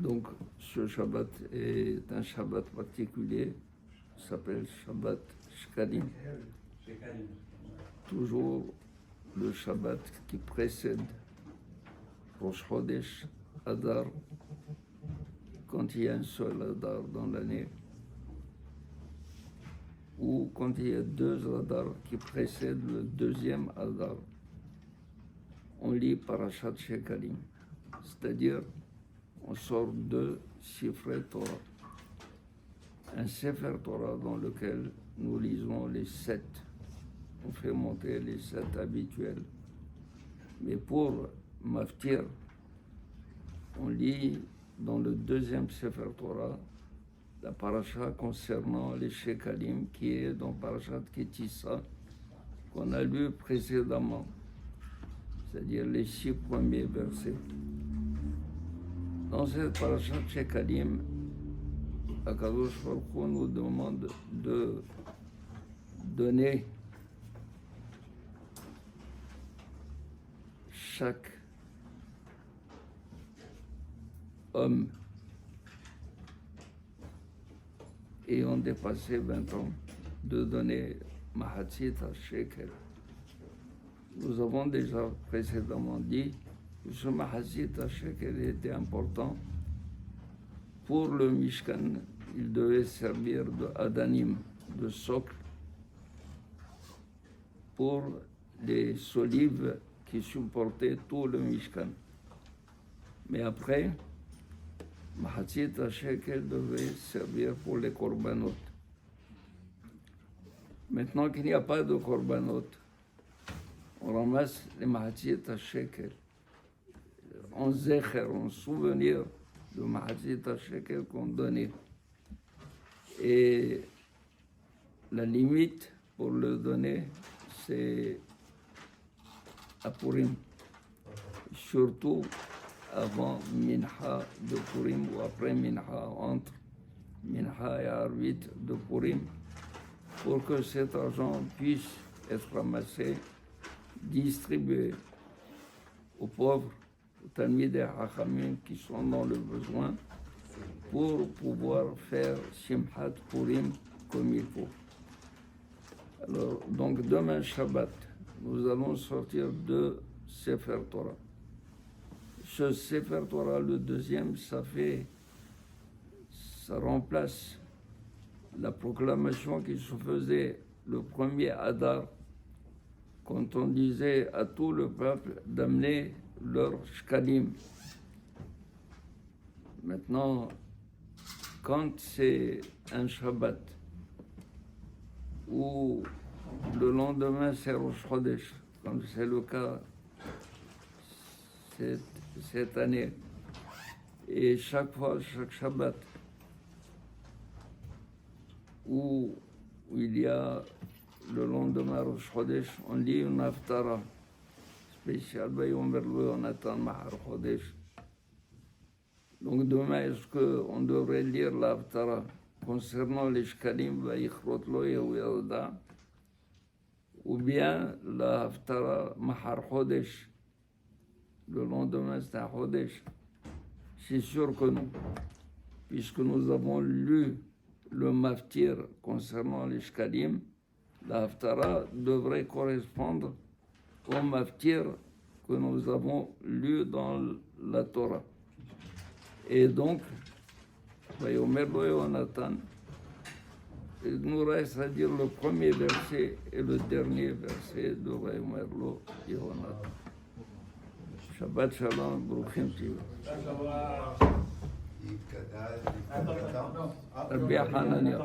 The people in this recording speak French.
Donc, ce Shabbat est un Shabbat particulier, s'appelle Shabbat Shkalim. Toujours le Shabbat qui précède Rosh Chodesh, Adar, quand il y a un seul Adar dans l'année, ou quand il y a deux Adar qui précèdent le deuxième Adar. On lit Parashat Shekalim, c'est-à-dire on sort deux Sifrei Torah. Un Sefer Torah dans lequel nous lisons les 7. On fait monter les 7 habituels. Mais pour Maftir, on lit dans le deuxième Sefer Torah la paracha concernant les Shekalim qui est dans Parashat Ketissa qu'on a lu précédemment, c'est-à-dire les 6 premiers versets. Dans cette Parashat Shekalim, Akadosh Baruch Hu nous demande de donner chaque homme ayant dépassé 20 ans de donner Mahatzit HaShekel. Nous avons déjà précédemment dit que ce Mahatzit HaShekel était important. Pour le Mishkan, il devait servir de Adanim, de socle, pour les solives qui supportaient tout le Mishkan. Mais après, Mahatzit HaShekel devait servir pour les korbanot. Maintenant qu'il n'y a pas de korbanot, on ramasse les Mahatzit HaShekel en zecher, en souvenir de Mahatzit HaShekel qu'on donnait. Et la limite pour le donner, c'est à Purim. Surtout avant Mincha de Purim ou après Mincha, entre Mincha et Arvit de Purim, pour que cet argent puisse être ramassé, distribué aux pauvres, aux Talmidei Hachamim qui sont dans le besoin, pour pouvoir faire Simchat Purim comme il faut. Alors, donc demain Shabbat, nous allons sortir de Sefer Torah. Ce Sefer Torah, le deuxième, ça remplace la proclamation qui se faisait le premier Adar, quand on disait à tout le peuple d'amener leur shkalim. Maintenant, quand c'est un Shabbat, ou le lendemain c'est Rosh Chodesh, comme c'est le cas cette année, et chaque fois, chaque Shabbat, où il y a le lendemain Rosh Chodesh, on lit une Haftara spéciale, on attend Mahar Chodesh. Donc demain, est-ce qu'on devrait lire la Haftara concernant les Shkalim, Vayichrot Lo Yehuda, ou bien la Haftara Mahar Chodesh? Le lendemain, c'est un Chodesh. C'est sûr que non, puisque nous avons lu le Maftir concernant les Shkalim, la Haftara devrait correspondre au Maftir que nous avons lu dans la Torah. Et donc, Vayomer Lo Yonatan, il nous reste à dire le premier verset et le dernier verset de Vayomer Lo Yonatan. Shabbat Shalom, Bruchim Tiv. Rabbi Hanania.